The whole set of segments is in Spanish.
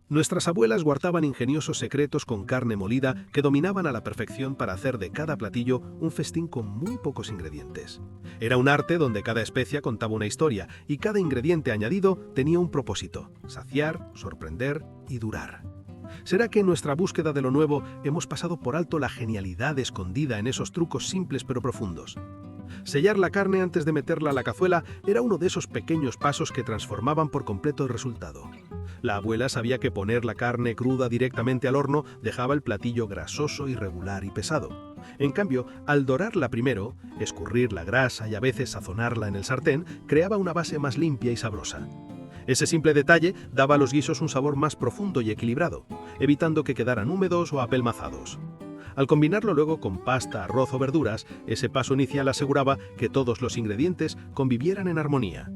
Nuestras abuelas guardaban ingeniosos secretos con carne molida que dominaban a la perfección para hacer de cada platillo un festín con muy pocos ingredientes. Era un arte donde cada especia contaba una historia y cada ingrediente añadido tenía un propósito: saciar, sorprender y durar. ¿Será que en nuestra búsqueda de lo nuevo hemos pasado por alto la genialidad escondida en esos trucos simples pero profundos? Sellar la carne antes de meterla a la cazuela era uno de esos pequeños pasos que transformaban por completo el resultado. La abuela sabía que poner la carne cruda directamente al horno dejaba el platillo grasoso, irregular y pesado. En cambio, al dorarla primero, escurrir la grasa y a veces sazonarla en el sartén, creaba una base más limpia y sabrosa. Ese simple detalle daba a los guisos un sabor más profundo y equilibrado, evitando que quedaran húmedos o apelmazados. Al combinarlo luego con pasta, arroz o verduras, ese paso inicial aseguraba que todos los ingredientes convivieran en armonía.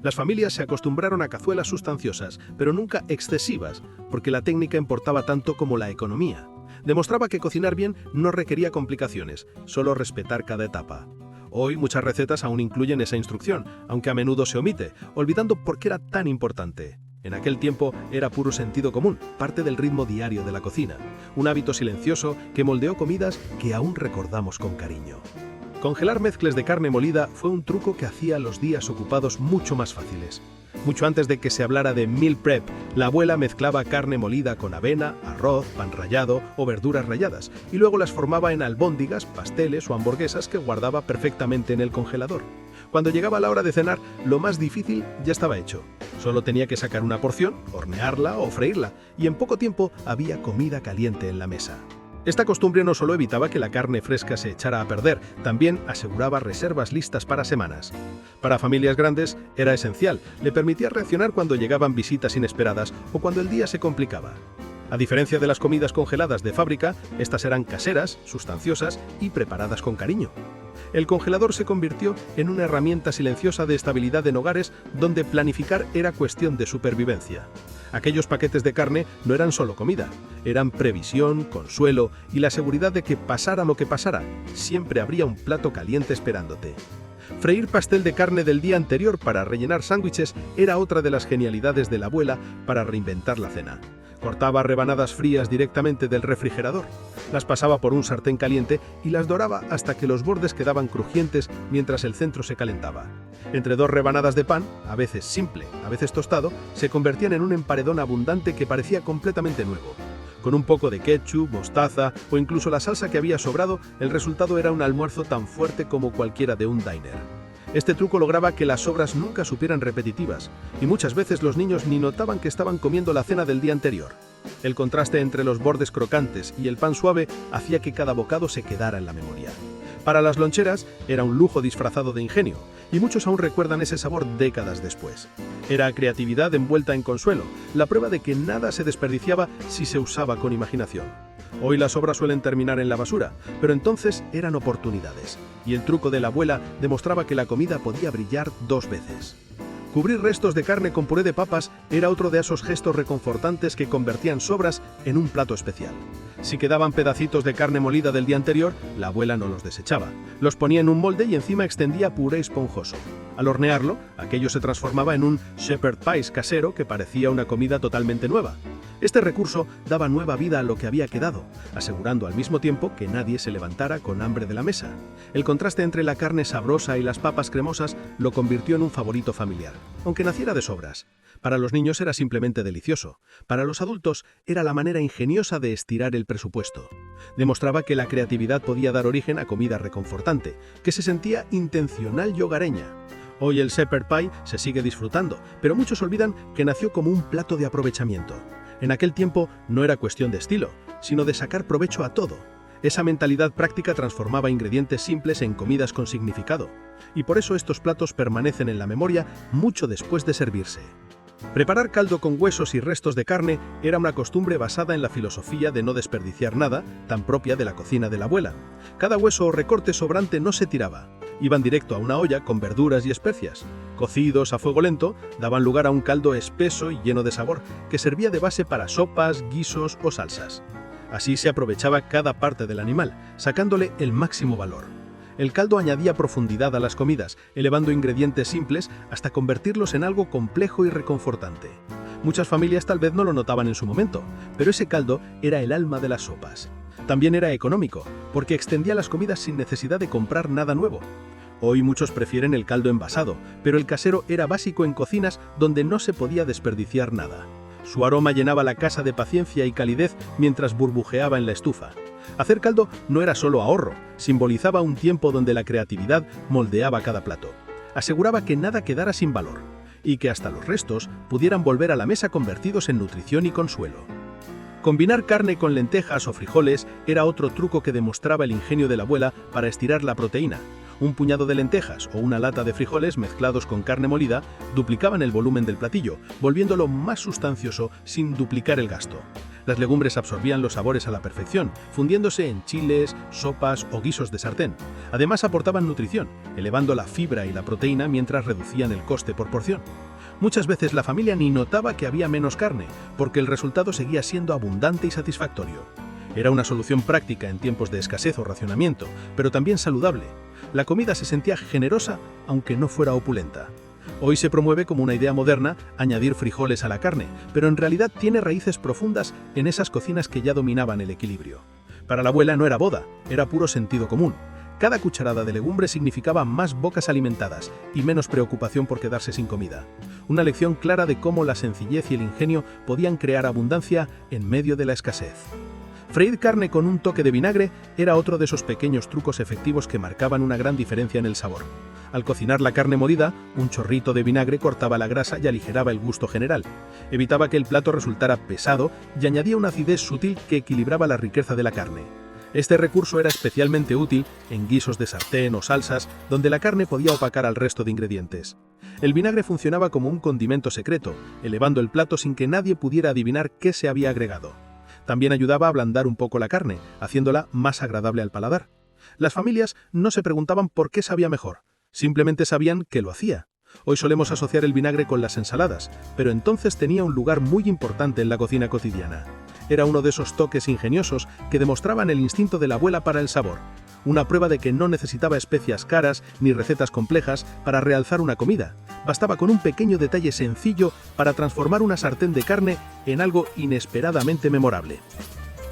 Las familias se acostumbraron a cazuelas sustanciosas, pero nunca excesivas, porque la técnica importaba tanto como la economía. Demostraba que cocinar bien no requería complicaciones, solo respetar cada etapa. Hoy muchas recetas aún incluyen esa instrucción, aunque a menudo se omite, olvidando por qué era tan importante. En aquel tiempo era puro sentido común, parte del ritmo diario de la cocina, un hábito silencioso que moldeó comidas que aún recordamos con cariño. Congelar mezcles de carne molida fue un truco que hacía los días ocupados mucho más fáciles. Mucho antes de que se hablara de meal prep, la abuela mezclaba carne molida con avena, arroz, pan rallado o verduras ralladas, y luego las formaba en albóndigas, pasteles o hamburguesas que guardaba perfectamente en el congelador. Cuando llegaba la hora de cenar, lo más difícil ya estaba hecho. Solo tenía que sacar una porción, hornearla o freírla, y en poco tiempo había comida caliente en la mesa. Esta costumbre no solo evitaba que la carne fresca se echara a perder, también aseguraba reservas listas para semanas. Para familias grandes era esencial, le permitía reaccionar cuando llegaban visitas inesperadas o cuando el día se complicaba. A diferencia de las comidas congeladas de fábrica, estas eran caseras, sustanciosas y preparadas con cariño. El congelador se convirtió en una herramienta silenciosa de estabilidad en hogares donde planificar era cuestión de supervivencia. Aquellos paquetes de carne no eran solo comida, eran previsión, consuelo y la seguridad de que pasara lo que pasara, siempre habría un plato caliente esperándote. Freír pastel de carne del día anterior para rellenar sándwiches era otra de las genialidades de la abuela para reinventar la cena. Cortaba rebanadas frías directamente del refrigerador, las pasaba por un sartén caliente y las doraba hasta que los bordes quedaban crujientes mientras el centro se calentaba. Entre dos rebanadas de pan, a veces simple, a veces tostado, se convertían en un emparedón abundante que parecía completamente nuevo. Con un poco de ketchup, mostaza o incluso la salsa que había sobrado, el resultado era un almuerzo tan fuerte como cualquiera de un diner. Este truco lograba que las sobras nunca supieran repetitivas, y muchas veces los niños ni notaban que estaban comiendo la cena del día anterior. El contraste entre los bordes crocantes y el pan suave hacía que cada bocado se quedara en la memoria. Para las loncheras era un lujo disfrazado de ingenio, y muchos aún recuerdan ese sabor décadas después. Era creatividad envuelta en consuelo, la prueba de que nada se desperdiciaba si se usaba con imaginación. Hoy las sobras suelen terminar en la basura, pero entonces eran oportunidades, y el truco de la abuela demostraba que la comida podía brillar dos veces. Cubrir restos de carne con puré de papas era otro de esos gestos reconfortantes que convertían sobras en un plato especial. Si quedaban pedacitos de carne molida del día anterior, la abuela no los desechaba. Los ponía en un molde y encima extendía puré esponjoso. Al hornearlo, aquello se transformaba en un shepherd pie casero que parecía una comida totalmente nueva. Este recurso daba nueva vida a lo que había quedado, asegurando al mismo tiempo que nadie se levantara con hambre de la mesa. El contraste entre la carne sabrosa y las papas cremosas lo convirtió en un favorito familiar, aunque naciera de sobras. Para los niños era simplemente delicioso. Para los adultos era la manera ingeniosa de estirar el presupuesto. Demostraba que la creatividad podía dar origen a comida reconfortante, que se sentía intencional y hogareña. Hoy el shepherd pie se sigue disfrutando, pero muchos olvidan que nació como un plato de aprovechamiento. En aquel tiempo no era cuestión de estilo, sino de sacar provecho a todo. Esa mentalidad práctica transformaba ingredientes simples en comidas con significado, y por eso estos platos permanecen en la memoria mucho después de servirse. Preparar caldo con huesos y restos de carne era una costumbre basada en la filosofía de no desperdiciar nada, tan propia de la cocina de la abuela. Cada hueso o recorte sobrante no se tiraba. Iban directo a una olla con verduras y especias. Cocidos a fuego lento, daban lugar a un caldo espeso y lleno de sabor, que servía de base para sopas, guisos o salsas. Así se aprovechaba cada parte del animal, sacándole el máximo valor. El caldo añadía profundidad a las comidas, elevando ingredientes simples hasta convertirlos en algo complejo y reconfortante. Muchas familias tal vez no lo notaban en su momento, pero ese caldo era el alma de las sopas. También era económico, porque extendía las comidas sin necesidad de comprar nada nuevo. Hoy muchos prefieren el caldo envasado, pero el casero era básico en cocinas donde no se podía desperdiciar nada. Su aroma llenaba la casa de paciencia y calidez mientras burbujeaba en la estufa. Hacer caldo no era solo ahorro, simbolizaba un tiempo donde la creatividad moldeaba cada plato. Aseguraba que nada quedara sin valor, y que hasta los restos pudieran volver a la mesa convertidos en nutrición y consuelo. Combinar carne con lentejas o frijoles era otro truco que demostraba el ingenio de la abuela para estirar la proteína. Un puñado de lentejas o una lata de frijoles mezclados con carne molida duplicaban el volumen del platillo, volviéndolo más sustancioso sin duplicar el gasto. Las legumbres absorbían los sabores a la perfección, fundiéndose en chiles, sopas o guisos de sartén. Además aportaban nutrición, elevando la fibra y la proteína mientras reducían el coste por porción. Muchas veces la familia ni notaba que había menos carne, porque el resultado seguía siendo abundante y satisfactorio. Era una solución práctica en tiempos de escasez o racionamiento, pero también saludable. La comida se sentía generosa, aunque no fuera opulenta. Hoy se promueve como una idea moderna añadir frijoles a la carne, pero en realidad tiene raíces profundas en esas cocinas que ya dominaban el equilibrio. Para la abuela no era boda, era puro sentido común. Cada cucharada de legumbre significaba más bocas alimentadas y menos preocupación por quedarse sin comida. Una lección clara de cómo la sencillez y el ingenio podían crear abundancia en medio de la escasez. Freír carne con un toque de vinagre era otro de esos pequeños trucos efectivos que marcaban una gran diferencia en el sabor. Al cocinar la carne molida, un chorrito de vinagre cortaba la grasa y aligeraba el gusto general. Evitaba que el plato resultara pesado y añadía una acidez sutil que equilibraba la riqueza de la carne. Este recurso era especialmente útil en guisos de sartén o salsas, donde la carne podía opacar al resto de ingredientes. El vinagre funcionaba como un condimento secreto, elevando el plato sin que nadie pudiera adivinar qué se había agregado. También ayudaba a ablandar un poco la carne, haciéndola más agradable al paladar. Las familias no se preguntaban por qué sabía mejor, simplemente sabían que lo hacía. Hoy solemos asociar el vinagre con las ensaladas, pero entonces tenía un lugar muy importante en la cocina cotidiana. Era uno de esos toques ingeniosos que demostraban el instinto de la abuela para el sabor. Una prueba de que no necesitaba especias caras ni recetas complejas para realzar una comida. Bastaba con un pequeño detalle sencillo para transformar una sartén de carne en algo inesperadamente memorable.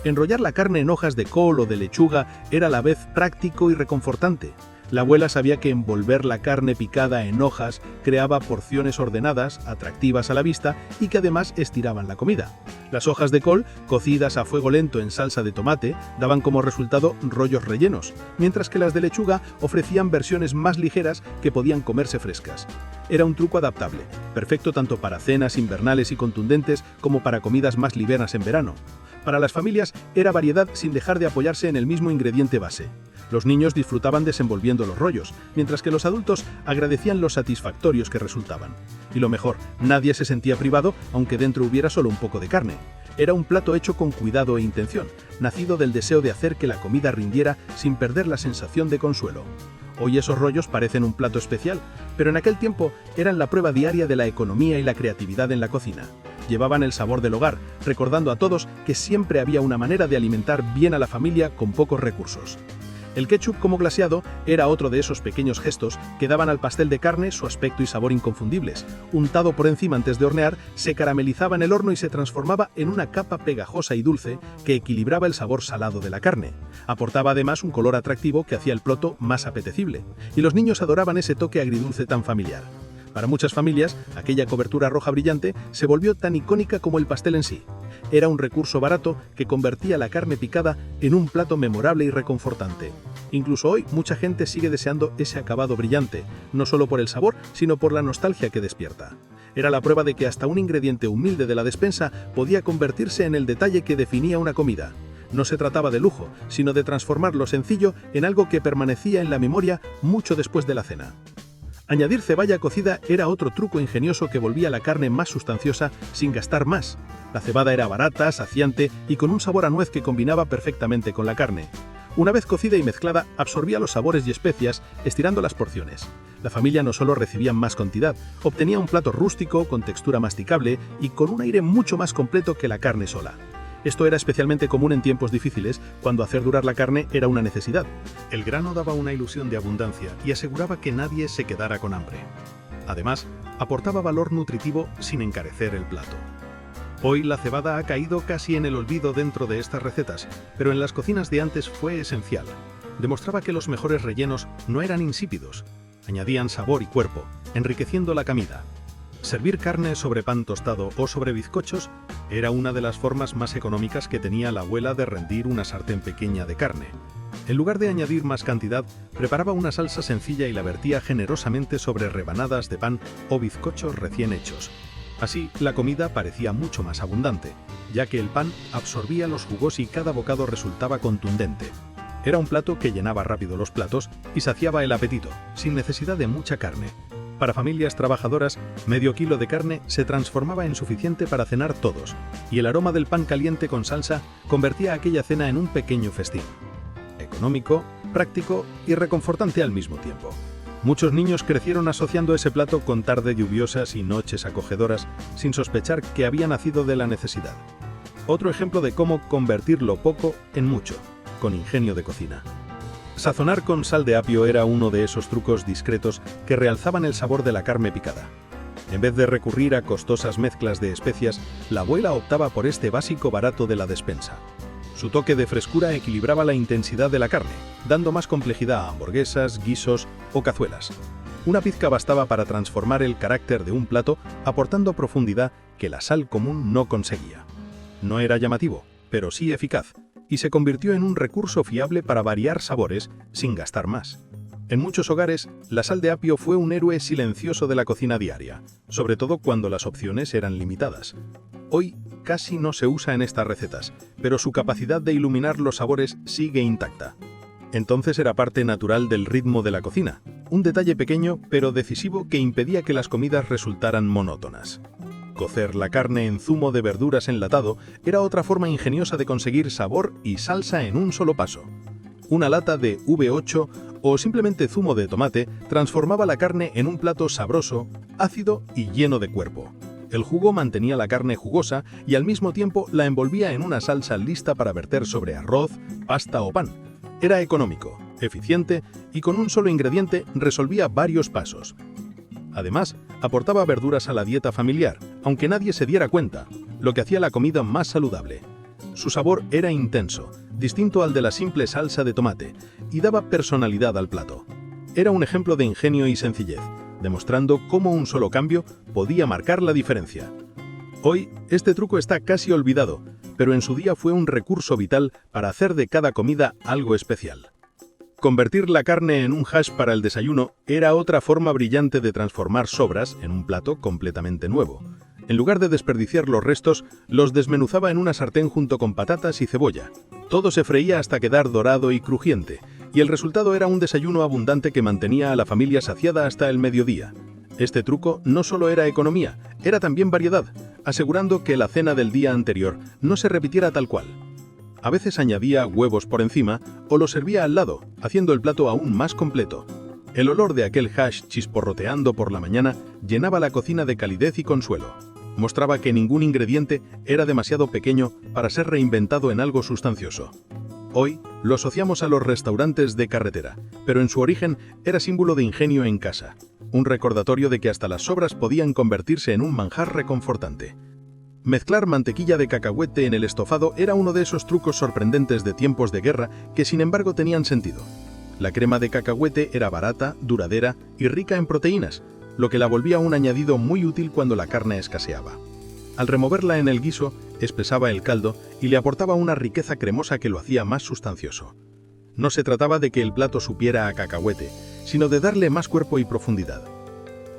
Enrollar la carne en hojas de col o de lechuga era a la vez práctico y reconfortante. La abuela sabía que envolver la carne picada en hojas creaba porciones ordenadas, atractivas a la vista y que además estiraban la comida. Las hojas de col, cocidas a fuego lento en salsa de tomate, daban como resultado rollos rellenos, mientras que las de lechuga ofrecían versiones más ligeras que podían comerse frescas. Era un truco adaptable, perfecto tanto para cenas invernales y contundentes como para comidas más livianas en verano. Para las familias era variedad sin dejar de apoyarse en el mismo ingrediente base. Los niños disfrutaban desenvolviendo los rollos, mientras que los adultos agradecían los satisfactorios que resultaban. Y lo mejor, nadie se sentía privado aunque dentro hubiera solo un poco de carne. Era un plato hecho con cuidado e intención, nacido del deseo de hacer que la comida rindiera sin perder la sensación de consuelo. Hoy esos rollos parecen un plato especial, pero en aquel tiempo eran la prueba diaria de la economía y la creatividad en la cocina. Llevaban el sabor del hogar, recordando a todos que siempre había una manera de alimentar bien a la familia con pocos recursos. El ketchup como glaseado era otro de esos pequeños gestos que daban al pastel de carne su aspecto y sabor inconfundibles. Untado por encima antes de hornear, se caramelizaba en el horno y se transformaba en una capa pegajosa y dulce que equilibraba el sabor salado de la carne. Aportaba además un color atractivo que hacía el plato más apetecible. Y los niños adoraban ese toque agridulce tan familiar. Para muchas familias, aquella cobertura roja brillante se volvió tan icónica como el pastel en sí. Era un recurso barato que convertía la carne picada en un plato memorable y reconfortante. Incluso hoy, mucha gente sigue deseando ese acabado brillante, no solo por el sabor, sino por la nostalgia que despierta. Era la prueba de que hasta un ingrediente humilde de la despensa podía convertirse en el detalle que definía una comida. No se trataba de lujo, sino de transformar lo sencillo en algo que permanecía en la memoria mucho después de la cena. Añadir ceballa cocida era otro truco ingenioso que volvía la carne más sustanciosa sin gastar más. La cebada era barata, saciante y con un sabor a nuez que combinaba perfectamente con la carne. Una vez cocida y mezclada, absorbía los sabores y especias, estirando las porciones. La familia no solo recibía más cantidad, obtenía un plato rústico, con textura masticable y con un aire mucho más completo que la carne sola. Esto era especialmente común en tiempos difíciles, cuando hacer durar la carne era una necesidad. El grano daba una ilusión de abundancia y aseguraba que nadie se quedara con hambre. Además, aportaba valor nutritivo sin encarecer el plato. Hoy la cebada ha caído casi en el olvido dentro de estas recetas, pero en las cocinas de antes fue esencial. Demostraba que los mejores rellenos no eran insípidos, añadían sabor y cuerpo, enriqueciendo la comida. Servir carne sobre pan tostado o sobre bizcochos era una de las formas más económicas que tenía la abuela de rendir una sartén pequeña de carne. En lugar de añadir más cantidad, preparaba una salsa sencilla y la vertía generosamente sobre rebanadas de pan o bizcochos recién hechos. Así, la comida parecía mucho más abundante, ya que el pan absorbía los jugos y cada bocado resultaba contundente. Era un plato que llenaba rápido los platos y saciaba el apetito, sin necesidad de mucha carne. Para familias trabajadoras, medio kilo de carne se transformaba en suficiente para cenar todos, y el aroma del pan caliente con salsa convertía aquella cena en un pequeño festín. Económico, práctico y reconfortante al mismo tiempo. Muchos niños crecieron asociando ese plato con tardes lluviosas y noches acogedoras, sin sospechar que había nacido de la necesidad. Otro ejemplo de cómo convertir lo poco en mucho, con ingenio de cocina. Sazonar con sal de apio era uno de esos trucos discretos que realzaban el sabor de la carne picada. En vez de recurrir a costosas mezclas de especias, la abuela optaba por este básico barato de la despensa. Su toque de frescura equilibraba la intensidad de la carne, dando más complejidad a hamburguesas, guisos o cazuelas. Una pizca bastaba para transformar el carácter de un plato, aportando profundidad que la sal común no conseguía. No era llamativo, pero sí eficaz, y se convirtió en un recurso fiable para variar sabores sin gastar más. En muchos hogares, la sal de apio fue un héroe silencioso de la cocina diaria, sobre todo cuando las opciones eran limitadas. Hoy casi no se usa en estas recetas, pero su capacidad de iluminar los sabores sigue intacta. Entonces era parte natural del ritmo de la cocina, un detalle pequeño pero decisivo que impedía que las comidas resultaran monótonas. Cocer la carne en zumo de verduras enlatado era otra forma ingeniosa de conseguir sabor y salsa en un solo paso. Una lata de V8 o simplemente zumo de tomate transformaba la carne en un plato sabroso, ácido y lleno de cuerpo. El jugo mantenía la carne jugosa y al mismo tiempo la envolvía en una salsa lista para verter sobre arroz, pasta o pan. Era económico, eficiente y con un solo ingrediente resolvía varios pasos. Además, aportaba verduras a la dieta familiar, aunque nadie se diera cuenta, lo que hacía la comida más saludable. Su sabor era intenso, distinto al de la simple salsa de tomate, y daba personalidad al plato. Era un ejemplo de ingenio y sencillez, demostrando cómo un solo cambio podía marcar la diferencia. Hoy, este truco está casi olvidado, pero en su día fue un recurso vital para hacer de cada comida algo especial. Convertir la carne en un hash para el desayuno era otra forma brillante de transformar sobras en un plato completamente nuevo. En lugar de desperdiciar los restos, los desmenuzaba en una sartén junto con patatas y cebolla. Todo se freía hasta quedar dorado y crujiente, y el resultado era un desayuno abundante que mantenía a la familia saciada hasta el mediodía. Este truco no solo era economía, era también variedad, asegurando que la cena del día anterior no se repitiera tal cual. A veces añadía huevos por encima o los servía al lado, haciendo el plato aún más completo. El olor de aquel hash chisporroteando por la mañana llenaba la cocina de calidez y consuelo. Mostraba que ningún ingrediente era demasiado pequeño para ser reinventado en algo sustancioso. Hoy lo asociamos a los restaurantes de carretera, pero en su origen era símbolo de ingenio en casa, un recordatorio de que hasta las sobras podían convertirse en un manjar reconfortante. Mezclar mantequilla de cacahuete en el estofado era uno de esos trucos sorprendentes de tiempos de guerra que sin embargo tenían sentido. La crema de cacahuete era barata, duradera y rica en proteínas, lo que la volvía un añadido muy útil cuando la carne escaseaba. Al removerla en el guiso, espesaba el caldo y le aportaba una riqueza cremosa que lo hacía más sustancioso. No se trataba de que el plato supiera a cacahuete, sino de darle más cuerpo y profundidad.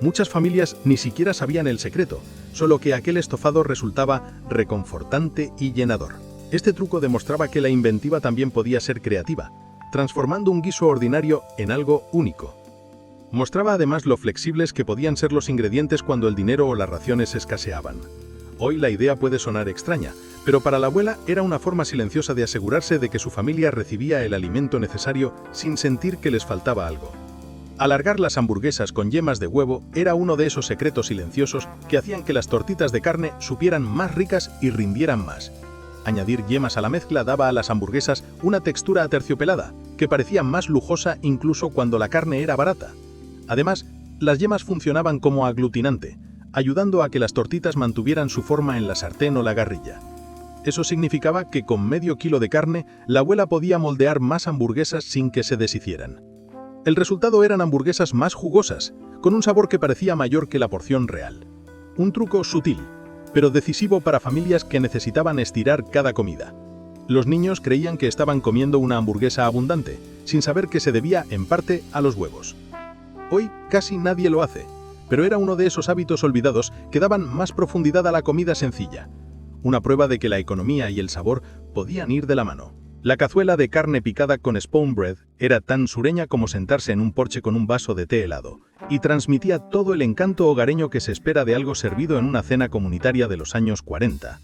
Muchas familias ni siquiera sabían el secreto, solo que aquel estofado resultaba reconfortante y llenador. Este truco demostraba que la inventiva también podía ser creativa, transformando un guiso ordinario en algo único. Mostraba además lo flexibles que podían ser los ingredientes cuando el dinero o las raciones escaseaban. Hoy la idea puede sonar extraña, pero para la abuela era una forma silenciosa de asegurarse de que su familia recibía el alimento necesario sin sentir que les faltaba algo. Alargar las hamburguesas con yemas de huevo era uno de esos secretos silenciosos que hacían que las tortitas de carne supieran más ricas y rindieran más. Añadir yemas a la mezcla daba a las hamburguesas una textura aterciopelada, que parecía más lujosa incluso cuando la carne era barata. Además, las yemas funcionaban como aglutinante, ayudando a que las tortitas mantuvieran su forma en la sartén o la garrilla. Eso significaba que con medio kilo de carne, la abuela podía moldear más hamburguesas sin que se deshicieran. El resultado eran hamburguesas más jugosas, con un sabor que parecía mayor que la porción real. Un truco sutil, pero decisivo para familias que necesitaban estirar cada comida. Los niños creían que estaban comiendo una hamburguesa abundante, sin saber que se debía, en parte, a los huevos. Hoy casi nadie lo hace, pero era uno de esos hábitos olvidados que daban más profundidad a la comida sencilla. Una prueba de que la economía y el sabor podían ir de la mano. La cazuela de carne picada con spoon bread era tan sureña como sentarse en un porche con un vaso de té helado, y transmitía todo el encanto hogareño que se espera de algo servido en una cena comunitaria de los años 40.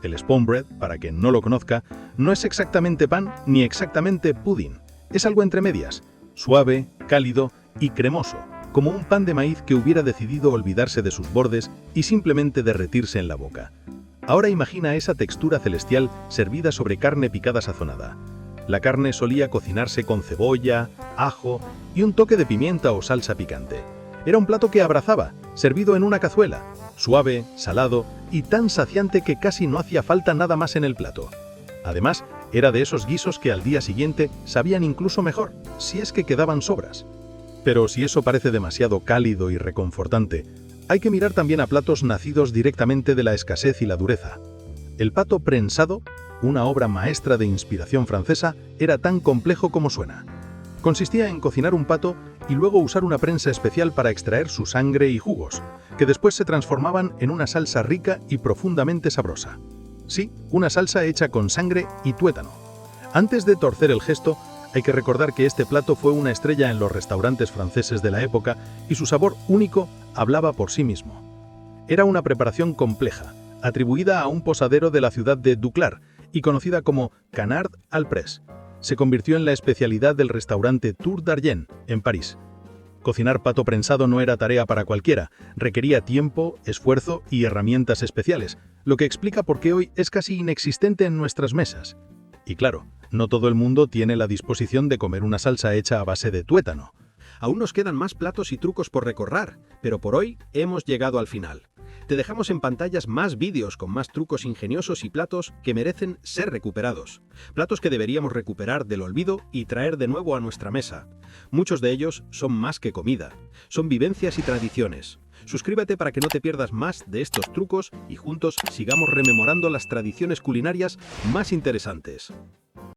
El spoon bread, para quien no lo conozca, no es exactamente pan ni exactamente pudding. Es algo entre medias, suave, cálido y cremoso, como un pan de maíz que hubiera decidido olvidarse de sus bordes y simplemente derretirse en la boca. Ahora imagina esa textura celestial servida sobre carne picada sazonada. La carne solía cocinarse con cebolla, ajo y un toque de pimienta o salsa picante. Era un plato que abrazaba, servido en una cazuela, suave, salado y tan saciante que casi no hacía falta nada más en el plato. Además, era de esos guisos que al día siguiente sabían incluso mejor, si es que quedaban sobras. Pero si eso parece demasiado cálido y reconfortante, hay que mirar también a platos nacidos directamente de la escasez y la dureza. El pato prensado, una obra maestra de inspiración francesa, era tan complejo como suena. Consistía en cocinar un pato y luego usar una prensa especial para extraer su sangre y jugos, que después se transformaban en una salsa rica y profundamente sabrosa. Sí, una salsa hecha con sangre y tuétano. Antes de torcer el gesto, hay que recordar que este plato fue una estrella en los restaurantes franceses de la época y su sabor único hablaba por sí mismo. Era una preparación compleja, atribuida a un posadero de la ciudad de Duclar y conocida como canard al press. Se convirtió en la especialidad del restaurante Tour d'Argent, en París. Cocinar pato prensado no era tarea para cualquiera, requería tiempo, esfuerzo y herramientas especiales, lo que explica por qué hoy es casi inexistente en nuestras mesas. Y claro, no todo el mundo tiene la disposición de comer una salsa hecha a base de tuétano. Aún nos quedan más platos y trucos por recorrer, pero por hoy hemos llegado al final. Te dejamos en pantallas más vídeos con más trucos ingeniosos y platos que merecen ser recuperados. Platos que deberíamos recuperar del olvido y traer de nuevo a nuestra mesa. Muchos de ellos son más que comida, son vivencias y tradiciones. Suscríbete para que no te pierdas más de estos trucos y juntos sigamos rememorando las tradiciones culinarias más interesantes.